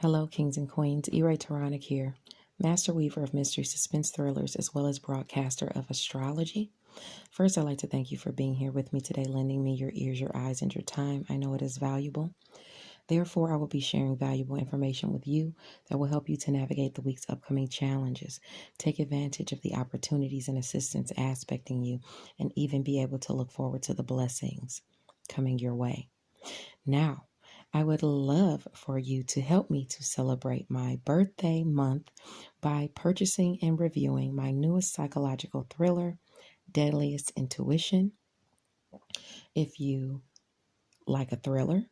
Hello, kings and queens. E-Ray Taronic here, master weaver of mystery suspense thrillers, as well as broadcaster of astrology. First, I'd like to thank you for being here with me today, lending me your ears, your eyes, and your time. I know it is valuable. Therefore, I will be sharing valuable information with you that will help you to navigate the week's upcoming challenges, take advantage of the opportunities and assistance aspecting you, and even be able to look forward to the blessings coming your way. Now, I would love for you to help me to celebrate my birthday month by purchasing and reviewing my newest psychological thriller, Deadliest Intuition. If you like a thriller,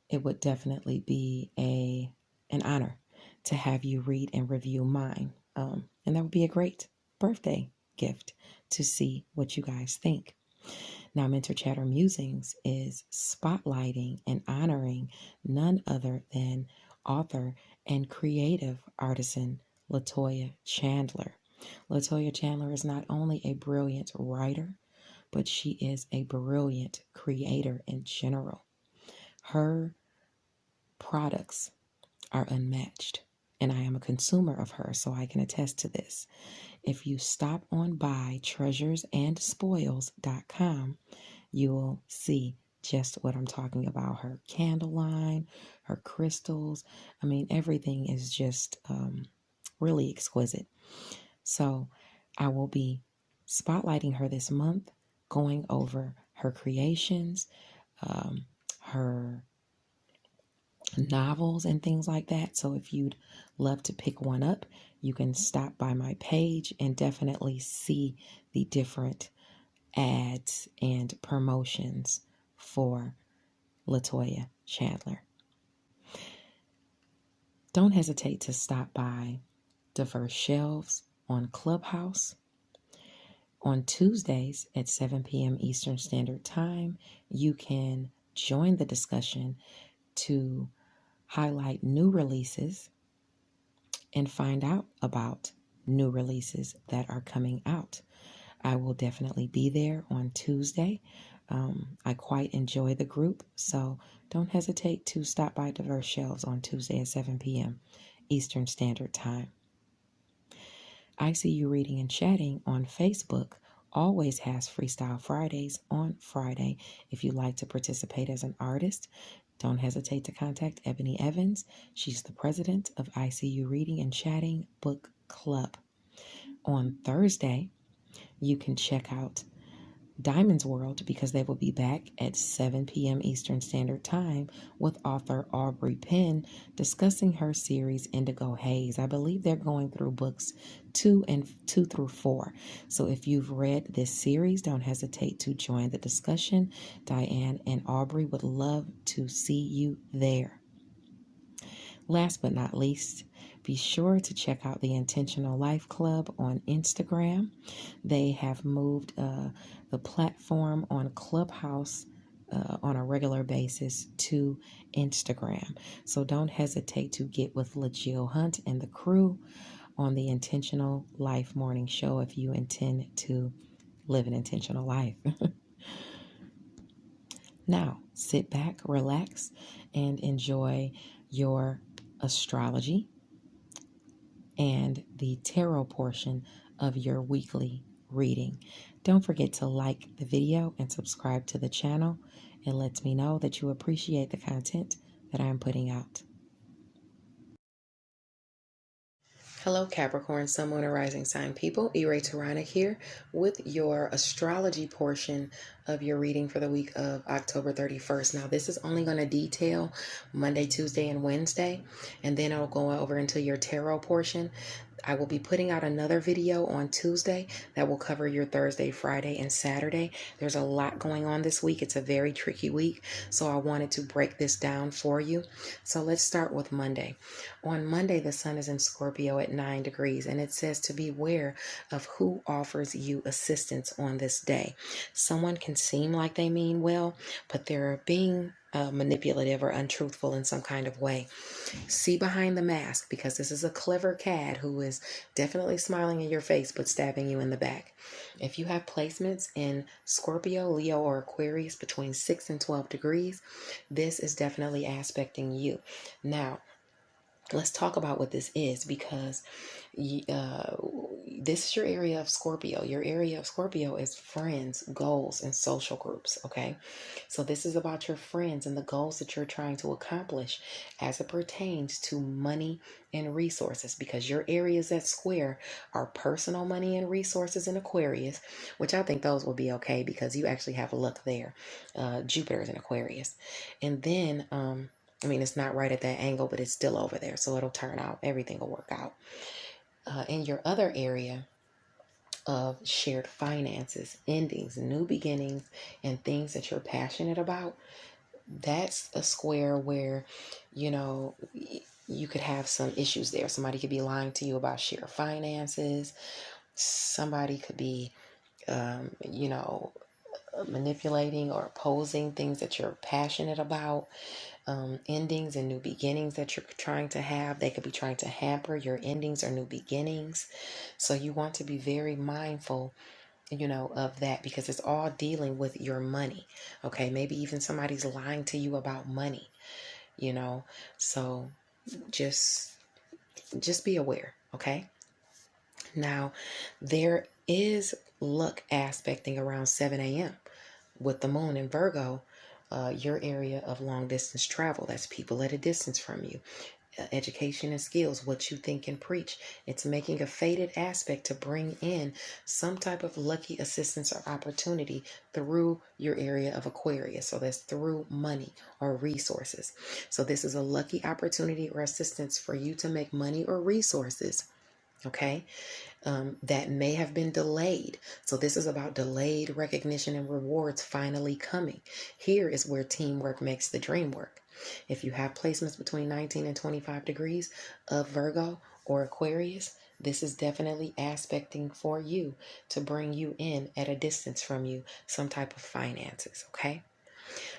it would definitely be an honor to have you read and review mine. And that would be a great birthday gift to see what you guys think. Now, Mentor Chatter Musings is spotlighting and honoring none other than author and creative artisan Latoya Chandler. Latoya Chandler is not only a brilliant writer, but she is a brilliant creator in general. Her products are unmatched, and I am a consumer of her, so I can attest to this. If you stop on by treasuresandspoils.com, you will see just what I'm talking about. Her candle line, her crystals. I mean, everything is just really exquisite. So I will be spotlighting her this month, going over her creations, her novels and things like that. So if you'd love to pick one up, you can stop by my page and definitely see the different ads and promotions for Latoya Chandler. Don't hesitate to stop by Diverse Shelves on Clubhouse. On Tuesdays at 7 p.m. Eastern Standard Time, you can join the discussion to highlight new releases and find out about new releases that are coming out. I will definitely be there on Tuesday. I quite enjoy the group, so don't hesitate to stop by Diverse Shelves on Tuesday at 7 p.m. Eastern Standard Time. I See You Reading and Chatting on Facebook always has Freestyle Fridays on Friday. If you'd like to participate as an artist, don't hesitate to contact Ebony Evans. She's the president of I See You Reading and Chatting Book Club. On Thursday, you can check out Diamond's World because they will be back at 7 p.m. Eastern Standard Time with author Aubrey Penn discussing her series Indigo Haze. I believe they're going through books 2 through 4. So if you've read this series, don't hesitate to join the discussion. Diane and Aubrey would love to see you there. Last but not least, be sure to check out the Intentional Life Club on Instagram. They have moved the platform on Clubhouse on a regular basis to Instagram. So don't hesitate to get with LaJill Hunt and the crew on the Intentional Life Morning Show if you intend to live an intentional life. Now, sit back, relax, and enjoy your astrology and the tarot portion of your weekly reading. Don't forget to like the video and subscribe to the channel. It lets me know that you appreciate the content that I'm putting out. Hello, Capricorn, Sun, Moon, and Rising sign people. E-Ray Taronic here with your astrology portion of your reading for the week of October 31st. Now, this is only going to detail Monday, Tuesday, and Wednesday, and then I'll go over into your tarot portion. I will be putting out another video on Tuesday that will cover your Thursday, Friday, and Saturday. There's a lot going on this week. It's a very tricky week, so I wanted to break this down for you. So let's start with Monday. On Monday, the sun is in Scorpio at 9 degrees, and it says to beware of who offers you assistance on this day. Someone can seem like they mean well, but they're being manipulative or untruthful in some kind of way. See behind the mask, because this is a clever cad who is definitely smiling in your face but stabbing you in the back. If you have placements in Scorpio, Leo, or Aquarius between 6 and 12 degrees, this is definitely aspecting you. Now, let's talk about what this is, because this is your area of Scorpio. Your area of Scorpio is friends, goals, and social groups. Okay. So this is about your friends and the goals that you're trying to accomplish as it pertains to money and resources, because your areas that square are personal money and resources in Aquarius, which I think those will be okay because you actually have luck there. Jupiter is in Aquarius. And then, I mean, it's not right at that angle, but it's still over there. So it'll turn out, everything will work out. In your other area of shared finances, endings, new beginnings, and things that you're passionate about, that's a square where, you know, you could have some issues there. Somebody could be lying to you about shared finances. Somebody could be, you know, manipulating or opposing things that you're passionate about. Endings and new beginnings that you're trying to have, they could be trying to hamper your endings or new beginnings. So you want to be very mindful, you know, of that, because it's all dealing with your money. Okay, maybe even somebody's lying to you about money, you know. So just be aware. Okay. Now, there is luck aspecting around 7 a.m. with the moon in Virgo. Your area of long distance travel, that's people at a distance from you. Education and skills, what you think and preach. It's making a fated aspect to bring in some type of lucky assistance or opportunity through your area of Aquarius. So that's through money or resources. So this is a lucky opportunity or assistance for you to make money or resources. Okay. That may have been delayed. So this is about delayed recognition and rewards finally coming. Here is where teamwork makes the dream work. If you have placements between 19 and 25 degrees of Virgo or Aquarius, this is definitely aspecting for you to bring you in at a distance from you some type of finances. Okay.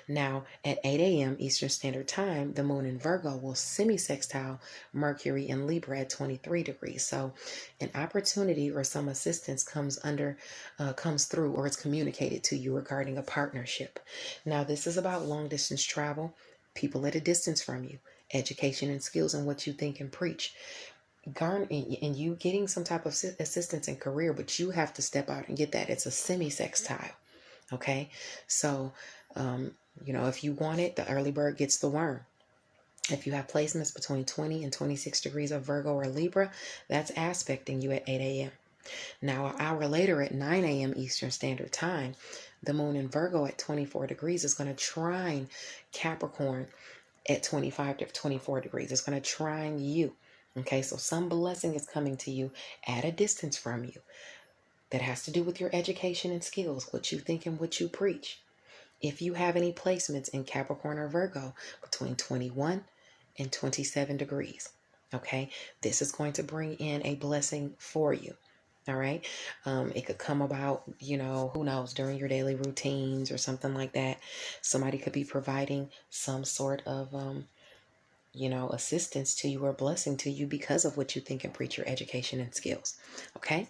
Now, at 8 a.m. Eastern Standard Time, the moon in Virgo will semi-sextile Mercury in Libra at 23 degrees. So an opportunity or some assistance comes through, or it's communicated to you regarding a partnership. Now, this is about long distance travel, people at a distance from you, education and skills, and what you think and preach. And you getting some type of assistance in career, but you have to step out and get that. It's a semi-sextile. Okay. So, you know, if you want it, the early bird gets the worm. If you have placements between 20 and 26 degrees of Virgo or Libra, that's aspecting you at 8 a.m. Now, an hour later at 9 a.m. Eastern Standard Time, the moon in Virgo at 24 degrees is going to trine Capricorn at 25 to 24 degrees. It's going to trine you. Okay, so some blessing is coming to you at a distance from you that has to do with your education and skills, what you think and what you preach. If you have any placements in Capricorn or Virgo between 21 and 27 degrees, okay, this is going to bring in a blessing for you. All right. It could come about, you know, who knows, during your daily routines or something like that. Somebody could be providing some sort of, you know, assistance to you or blessing to you because of what you think and preach, your education and skills. Okay.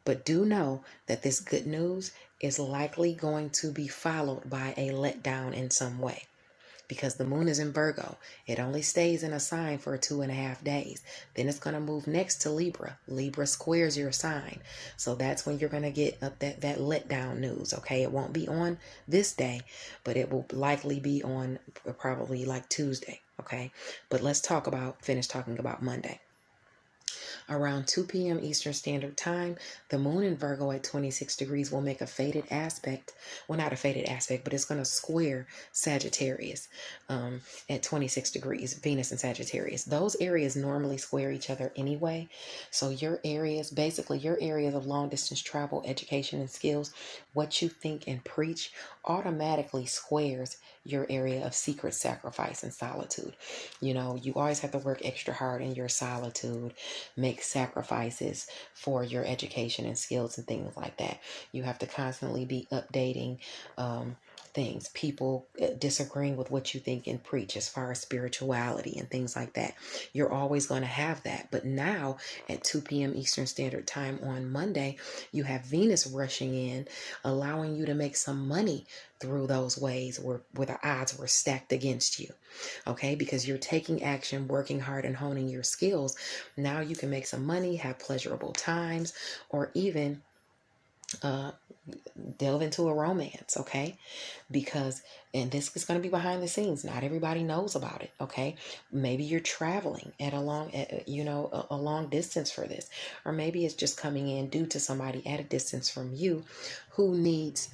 But do know that this good news is likely going to be followed by a letdown in some way, because the moon is in Virgo. It only stays in a sign for 2.5 days. Then it's going to move next to Libra. Libra squares your sign. So that's when you're going to get that letdown news. Okay. It won't be on this day, but it will likely be on probably like Tuesday. Okay. But let's finish talking about Monday. Around 2 p.m. Eastern Standard Time, the moon in Virgo at 26 degrees will make a fated aspect. Well, not a fated aspect, but it's going to square Sagittarius at 26 degrees, Venus and Sagittarius. Those areas normally square each other anyway. So your areas of long distance travel, education, and skills, what you think and preach automatically squares your area of secret sacrifice and solitude. You know, you always have to work extra hard in your solitude, make sacrifices for your education and skills and things like that. You have to constantly be updating things, people disagreeing with what you think and preach as far as spirituality and things like that. You're always going to have that. But now at 2 p.m. Eastern Standard Time on Monday, you have Venus rushing in, allowing you to make some money through those ways where the odds were stacked against you. Okay, because you're taking action, working hard, and honing your skills. Now you can make some money, have pleasurable times, or even delve into a romance. Okay, because, and this is going to be behind the scenes, not everybody knows about it. Okay, maybe you're traveling at a long distance for this, or maybe it's just coming in due to somebody at a distance from you who needs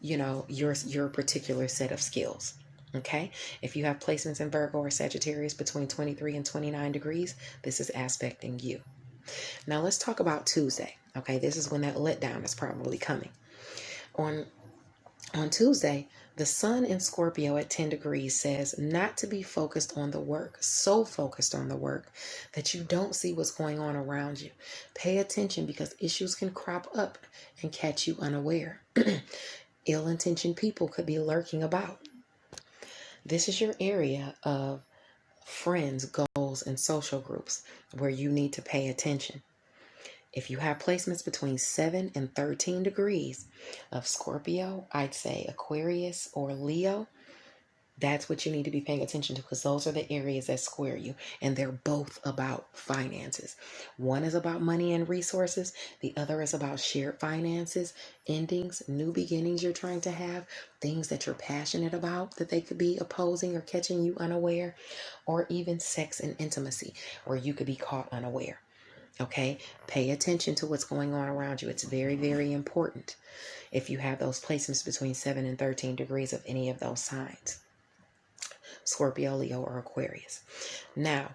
your particular set of skills. Okay, if you have placements in Virgo or Sagittarius between 23 and 29 degrees, this is aspecting you. Now let's talk about Tuesday. Okay, this is when that letdown is probably coming. On Tuesday, the sun in Scorpio at 10 degrees says not to be focused on the work, so focused on the work that you don't see what's going on around you. Pay attention because issues can crop up and catch you unaware. Ill-intentioned people could be lurking about. This is your area of friends, goals, and social groups where you need to pay attention. If you have placements between 7 and 13 degrees of Scorpio, I'd say Aquarius or Leo, that's what you need to be paying attention to, because those are the areas that square you, and they're both about finances. One is about money and resources. The other is about shared finances, endings, new beginnings you're trying to have, things that you're passionate about that they could be opposing or catching you unaware, or even sex and intimacy where you could be caught unaware. Okay, pay attention to what's going on around you. It's very, very important if you have those placements between 7 and 13 degrees of any of those signs. Scorpio, Leo, or Aquarius. Now,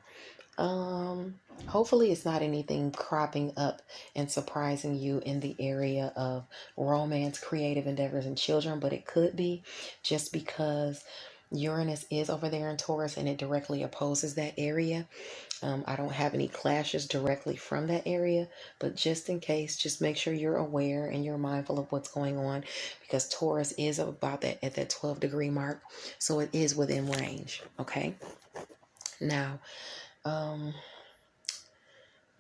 hopefully it's not anything cropping up and surprising you in the area of romance, creative endeavors, and children, but it could be, just because Uranus is over there in Taurus and it directly opposes that area. I don't have any clashes directly from that area, but just in case, just make sure you're aware and you're mindful of what's going on, because Taurus is about that at that 12 degree mark. So it is within range. Okay. Now,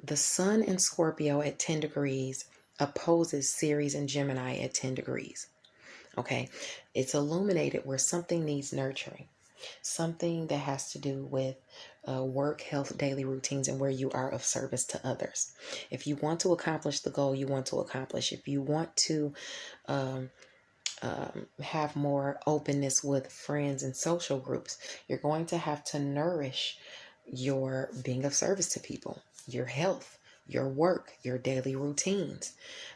the sun in Scorpio at 10 degrees opposes Ceres and Gemini at 10 degrees. Okay. It's illuminated where something needs nurturing. Something that has to do with work, health, daily routines, and where you are of service to others. If you want to accomplish the goal you want to accomplish, if you want to have more openness with friends and social groups, you're going to have to nourish your being of service to people, your health, your work, your daily routines.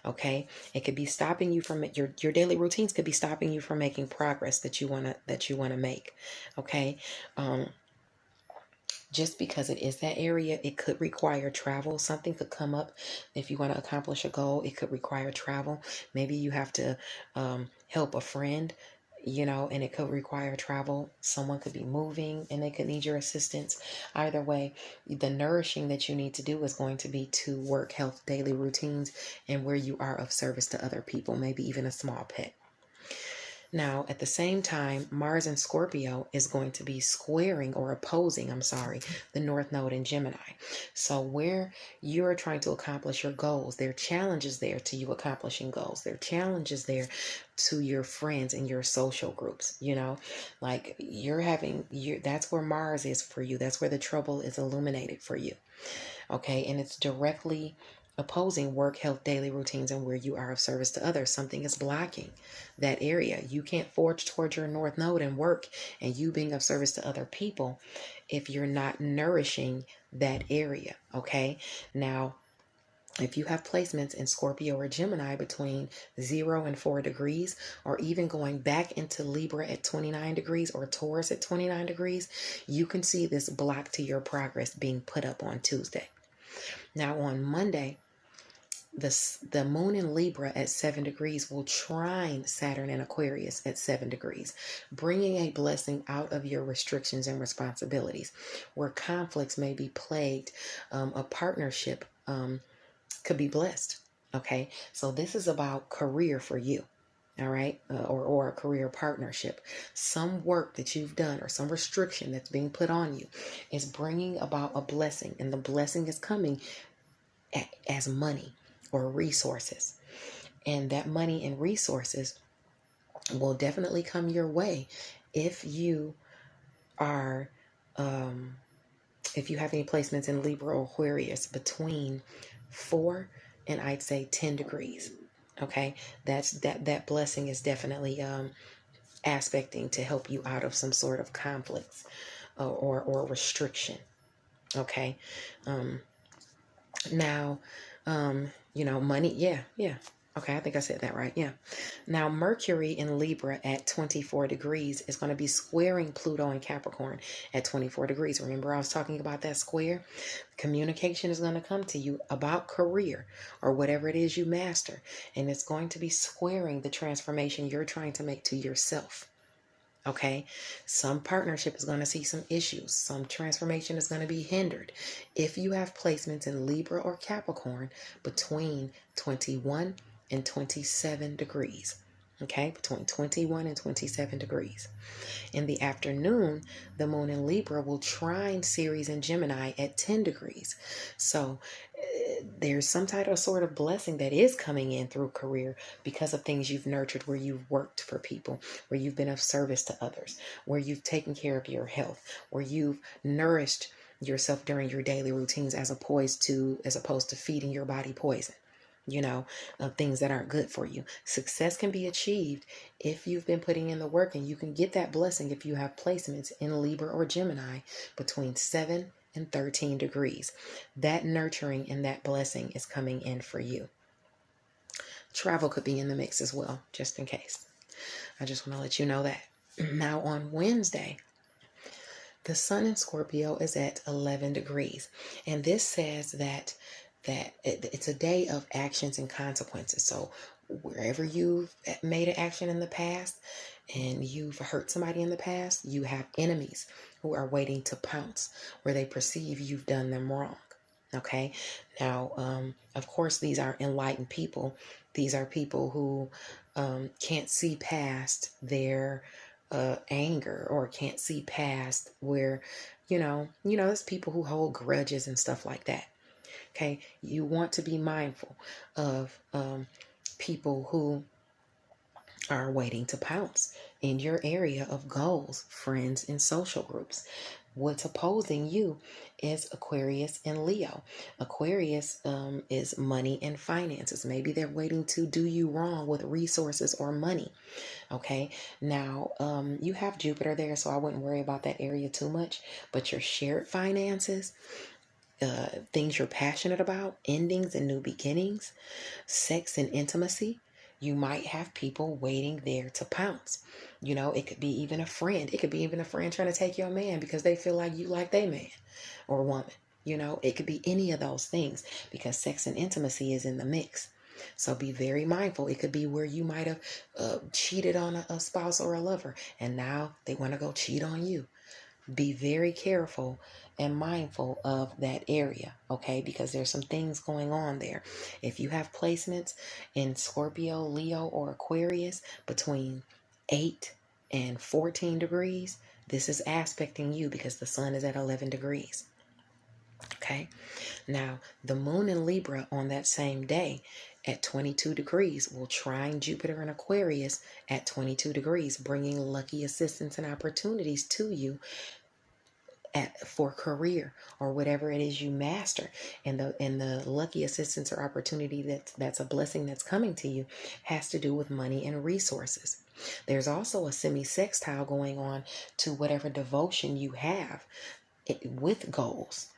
Okay, it could be stopping you from your daily routines could be stopping you from making progress that you want to make. Okay, just because it is that area, it could require travel. Something could come up. If you want to accomplish a goal, it could require travel. Maybe you have to help a friend, and it could require travel. Someone could be moving and they could need your assistance. Either way, the nourishing that you need to do is going to be to work, health, daily routines, and where you are of service to other people, maybe even a small pet. Now, at the same time, Mars in Scorpio is going to be opposing, the North Node in Gemini. So where you're trying to accomplish your goals, there are challenges there to you accomplishing goals. There are challenges there to your friends and your social groups, like that's where Mars is for you. That's where the trouble is illuminated for you. Okay. And it's directly opposing work, health, daily routines, and where you are of service to others. Something is blocking that area. You can't forge towards your North Node and work and you being of service to other people if you're not nourishing that area. Okay. Now, if you have placements in Scorpio or Gemini between 0 and 4 degrees, or even going back into Libra at 29 degrees or Taurus at 29 degrees, you can see this block to your progress being put up on Tuesday. Now on Monday, the moon in Libra at 7 degrees will trine Saturn in Aquarius at 7 degrees, bringing a blessing out of your restrictions and responsibilities. Where conflicts may be plagued, a partnership could be blessed. Okay, so this is about career for you. All right, or a career partnership. Some work that you've done or some restriction that's being put on you is bringing about a blessing, and the blessing is coming as money or resources. And that money and resources will definitely come your way if you are, if you have any placements in Libra or Aquarius between 4 and I'd say 10 degrees. Okay, that blessing is definitely aspecting to help you out of some sort of conflicts or restriction. Okay, now, money. Yeah. Okay, I think I said that right. Yeah. Now, Mercury in Libra at 24 degrees is going to be squaring Pluto in Capricorn at 24 degrees. Remember, I was talking about that square? Communication is going to come to you about career or whatever it is you master. And it's going to be squaring the transformation you're trying to make to yourself. Okay, some partnership is going to see some issues. Some transformation is going to be hindered. If you have placements in Libra or Capricorn between 21 and 27 degrees. Okay, between 21 and 27 degrees. In the afternoon, the moon in Libra will trine Ceres in Gemini at 10 degrees. So there's some type of sort of blessing that is coming in through career because of things you've nurtured, where you've worked for people, where you've been of service to others, where you've taken care of your health, where you've nourished yourself during your daily routines as opposed to feeding your body poison, things that aren't good for you. Success can be achieved if you've been putting in the work, and you can get that blessing if you have placements in Libra or Gemini between 7 and 13 degrees. That nurturing and that blessing is coming in for you. Travel could be in the mix as well, just in case. I just want to let you know that. Now on Wednesday, the sun in Scorpio is at 11 degrees. And this says that it's a day of actions and consequences. So wherever you've made an action in the past and you've hurt somebody in the past, you have enemies who are waiting to pounce where they perceive you've done them wrong. Okay. Now, of course, these are enlightened people. These are people who can't see past their anger, or can't see past where, there's people who hold grudges and stuff like that. Okay. You want to be mindful of people who are waiting to pounce in your area of goals, friends, and social groups. What's opposing you is Aquarius and Leo. Aquarius is money and finances. Maybe they're waiting to do you wrong with resources or money. Okay. Now, you have Jupiter there, so I wouldn't worry about that area too much. But your shared finances, things you're passionate about, endings and new beginnings, sex and intimacy, you might have people waiting there to pounce. It could be even a friend. It could be even a friend trying to take your man because they feel like you like their man or woman. It could be any of those things because sex and intimacy is in the mix. So be very mindful. It could be where you might have cheated on a spouse or a lover, and now they want to go cheat on you. Be very careful and mindful of that area, okay? Because there's some things going on there. If you have placements in Scorpio, Leo, or Aquarius between 8 and 14 degrees, this is aspecting you because the sun is at 11 degrees. Okay. Now, the moon in Libra on that same day at 22 degrees will trine Jupiter in Aquarius at 22 degrees, bringing lucky assistance and opportunities to you for career or whatever it is you master. And the lucky assistance or opportunity that's a blessing that's coming to you has to do with money and resources. There's also a semi-sextile going on to whatever devotion you have with goals,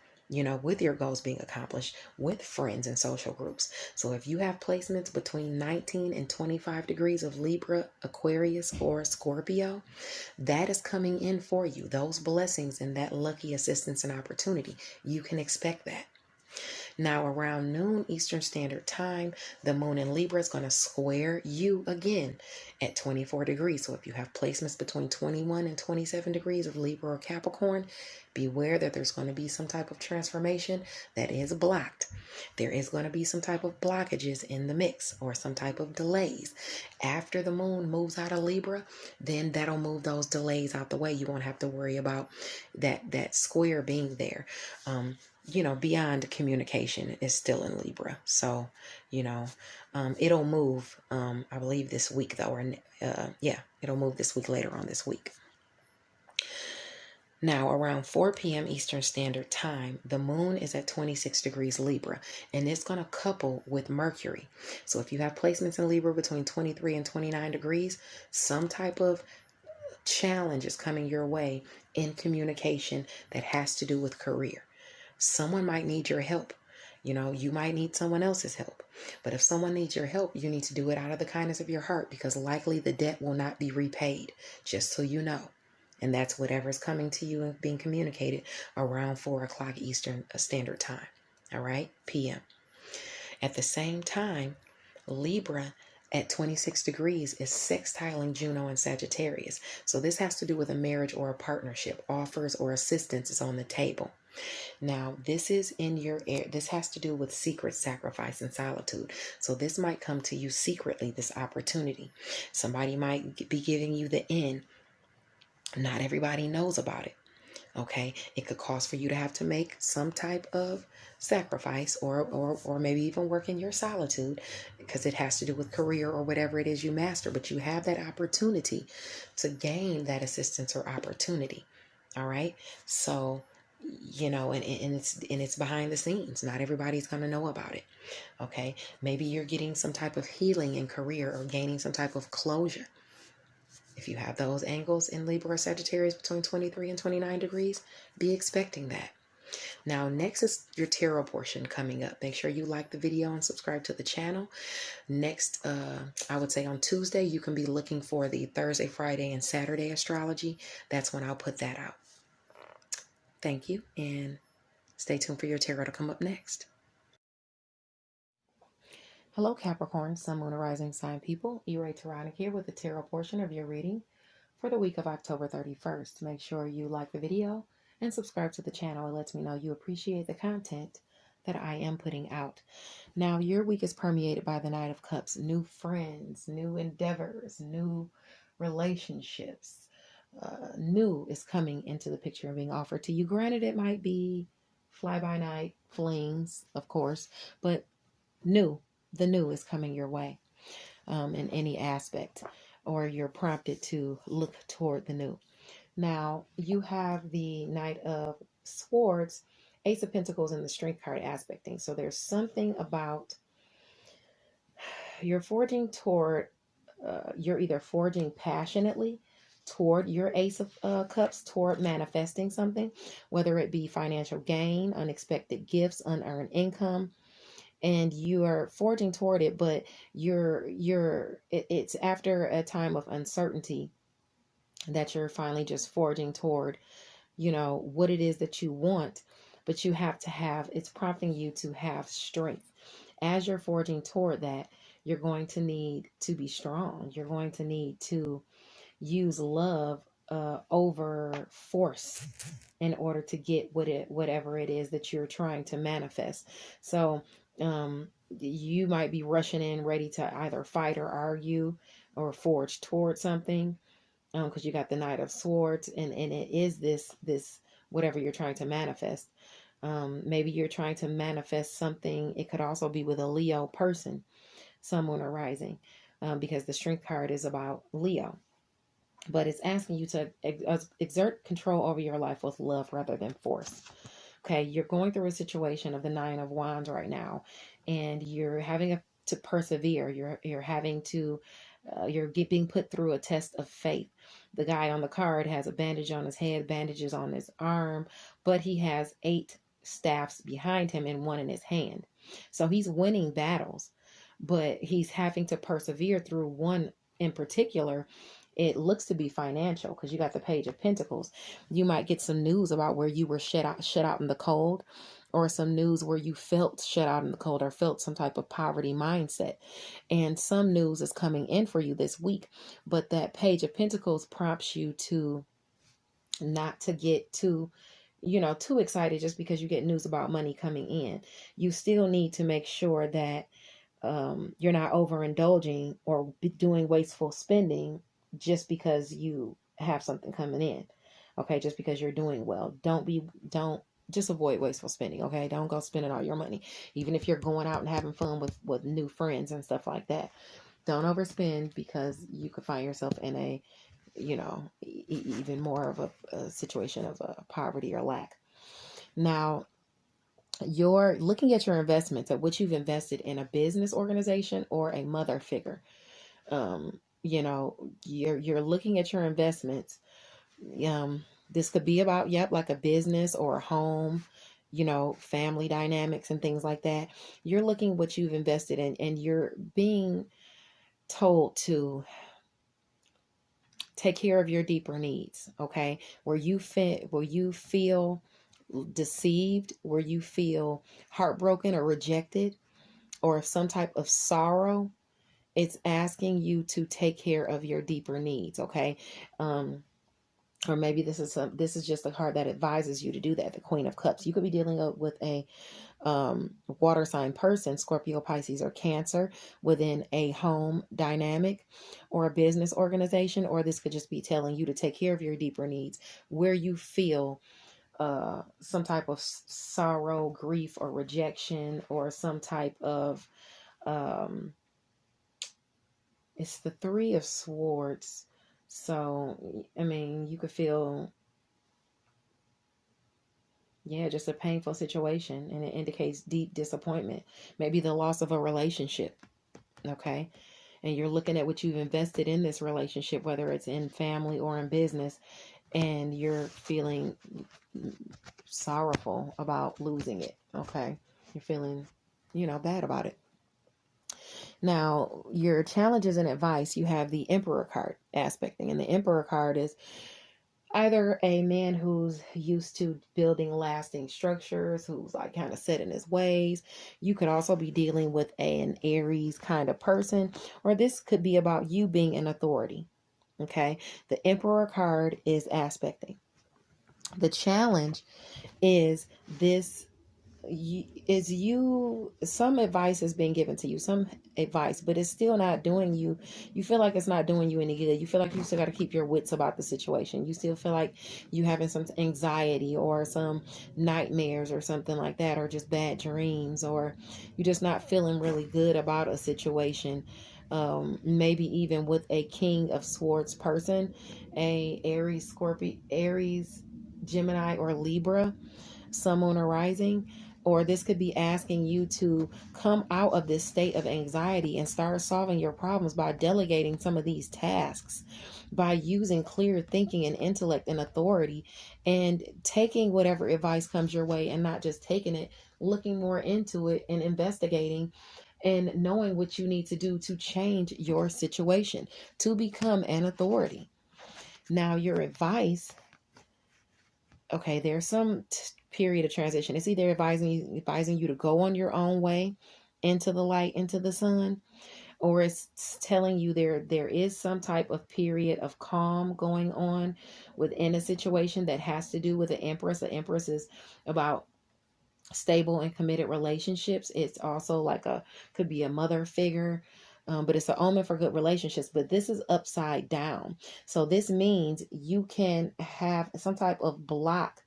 with your goals being accomplished, with friends and social groups. So if you have placements between 19 and 25 degrees of Libra, Aquarius, or Scorpio, that is coming in for you. Those blessings and that lucky assistance and opportunity, you can expect that. Now around noon Eastern Standard Time, the moon in Libra is going to square you again at 24 degrees. So if you have placements between 21 and 27 degrees of Libra or Capricorn, beware that there's going to be some type of transformation that is blocked. There is going to be some type of blockages in the mix or some type of delays. After the moon moves out of Libra, then that'll move those delays out the way. You won't have to worry about that square being there. Beyond communication is still in Libra. So, it'll move, I believe this week though, it'll move this week, later on this week. Now, around 4 p.m. Eastern Standard Time, the moon is at 26 degrees Libra, and it's going to couple with Mercury. So if you have placements in Libra between 23 and 29 degrees, some type of challenge is coming your way in communication that has to do with career. Someone might need your help. You might need someone else's help. But if someone needs your help, you need to do it out of the kindness of your heart, because likely the debt will not be repaid, just so you know. And that's whatever's coming to you and being communicated around 4 o'clock Eastern Standard Time. All right, p.m. At the same time, Libra at 26 degrees is sextiling Juno and Sagittarius. So this has to do with a marriage or a partnership. Offers or assistance is on the table. Now, this is in your air. This has to do with secret sacrifice and solitude. So this might come to you secretly, this opportunity. Somebody might be giving you the in. Not everybody knows about it. Okay, it could cause for you to have to make some type of sacrifice or maybe even work in your solitude, because it has to do with career or whatever it is you master. But you have that opportunity to gain that assistance or opportunity. All right, so and it's behind the scenes. Not everybody's going to know about it. Okay, maybe you're getting some type of healing in career or gaining some type of closure. If you have those angles in Libra or Sagittarius between 23 and 29 degrees, be expecting that. Now, next is your tarot portion coming up. Make sure you like the video and subscribe to the channel. Next, I would say on Tuesday, you can be looking for the Thursday, Friday, and Saturday astrology. That's when I'll put that out. Thank you, and stay tuned for your tarot to come up next. Hello, Capricorn, Sun, Moon, and Rising sign people. E-Ray Taronic here with the tarot portion of your reading for the week of October 31st. Make sure you like the video and subscribe to the channel. It lets me know you appreciate the content that I am putting out. Now, your week is permeated by the Knight of Cups. New friends, new endeavors, new relationships. New is coming into the picture and being offered to you. Granted, it might be fly-by-night flings, of course, but the new is coming your way in any aspect, or you're prompted to look toward the new. Now, you have the Knight of Swords, Ace of Pentacles, and the Strength card aspecting. So there's something about you're forging toward, you're either forging passionately toward your Ace of Cups, toward manifesting something, whether it be financial gain, unexpected gifts, unearned income, and you are forging toward it, but it's after a time of uncertainty that you're finally just forging toward, what it is that you want. But you have to have, it's prompting you to have strength. As you're forging toward that, you're going to need to be strong. You're going to need to use love over force in order to get whatever it is that you're trying to manifest. So you might be rushing in ready to either fight or argue or forge toward something, because you got the Knight of Swords, and it is this whatever you're trying to manifest. Maybe you're trying to manifest something. It could also be with a Leo person, Sun, Moon, or Rising, because the Strength card is about Leo. But it's asking you to exert control over your life with love rather than force. Okay, you're going through a situation of the Nine of Wands right now, and you're having to persevere. You're having to, you're being put through a test of faith. The guy on the card has a bandage on his head, bandages on his arm, but he has 8 staffs behind him and 1 in his hand. So he's winning battles, but he's having to persevere through one in particular. It looks to be financial, because you got the Page of Pentacles. You might get some news about where you were shut out in the cold, or some news where you felt shut out in the cold or felt some type of poverty mindset. And some news is coming in for you this week, but that Page of Pentacles prompts you to not to get too, too excited just because you get news about money coming in. You still need to make sure that you're not overindulging or doing wasteful spending just because you have something coming in. Okay, just because you're doing well. Don't just avoid wasteful spending. Okay, don't go spending all your money, even if you're going out and having fun with new friends and stuff like that. Don't overspend, because you could find yourself in a, even more of a situation of poverty or lack. Now, you're looking at your investments, at what you've invested in a business organization or a mother figure. You're looking at your investments. This could be about, like a business or a home, family dynamics and things like that. You're looking what you've invested in, and you're being told to take care of your deeper needs. Okay, where you feel deceived, where you feel heartbroken or rejected, or some type of sorrow, it's asking you to take care of your deeper needs. Okay. Or maybe this is just a card that advises you to do that. The Queen of Cups. You could be dealing with a water sign person, Scorpio, Pisces, or Cancer, within a home dynamic or a business organization. Or this could just be telling you to take care of your deeper needs, where you feel some type of sorrow, grief, or rejection, or some type of it's the Three of Swords. So, I mean, you could feel, just a painful situation, and it indicates deep disappointment, maybe the loss of a relationship. Okay. And you're looking at what you've invested in this relationship, whether it's in family or in business, and you're feeling sorrowful about losing it. Okay. You're feeling, bad about it. Now, your challenges and advice, you have the Emperor card aspecting, and the Emperor card is either a man who's used to building lasting structures, who's like kind of set in his ways. You could also be dealing with an Aries kind of person, or this could be about you being an authority. Okay. The Emperor card is aspecting. The challenge is this some advice is being given to you, some advice, but it's still not doing you. You feel like it's not doing you any good. You feel like you still got to keep your wits about the situation. You still feel like you having some anxiety or some nightmares or something like that, or just bad dreams, or you're just not feeling really good about a situation. Maybe even with a King of Swords person, a Aries, Scorpio, Aries, Gemini, or Libra, Sun, Moon, or Rising. Or this could be asking you to come out of this state of anxiety and start solving your problems by delegating some of these tasks, by using clear thinking and intellect and authority, and taking whatever advice comes your way, and not just taking it, looking more into it and investigating and knowing what you need to do to change your situation, to become an authority. Now, your advice, okay, there's some period of transition. It's either advising you to go on your own way into the light, into the sun, or it's telling you there is some type of period of calm going on within a situation that has to do with the Empress. The Empress is about stable and committed relationships. It's also could be a mother figure. But it's an omen for good relationships. But this is upside down. So this means you can have some type of block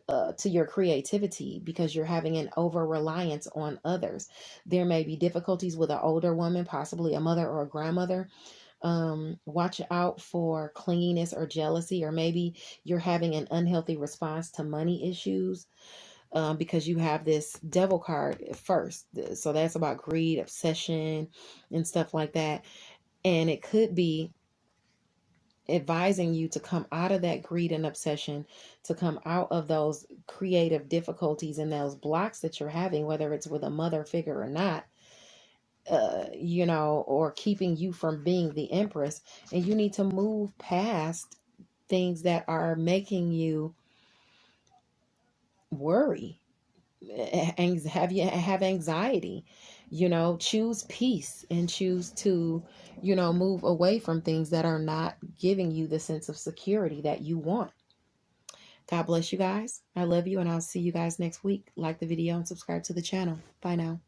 to your creativity because you're having an over reliance on others. There may be difficulties with an older woman, possibly a mother or a grandmother. Watch out for clinginess or jealousy, or maybe you're having an unhealthy response to money issues. Because you have this Devil card first. So that's about greed, obsession, and stuff like that. And it could be advising you to come out of that greed and obsession, to come out of those creative difficulties and those blocks that you're having, whether it's with a mother figure or not, or keeping you from being the Empress. And you need to move past things that are making you worry. have anxiety. Choose peace and choose to, move away from things that are not giving you the sense of security that you want. God bless you guys. I love you, and I'll see you guys next week. Like the video and subscribe to the channel. Bye now.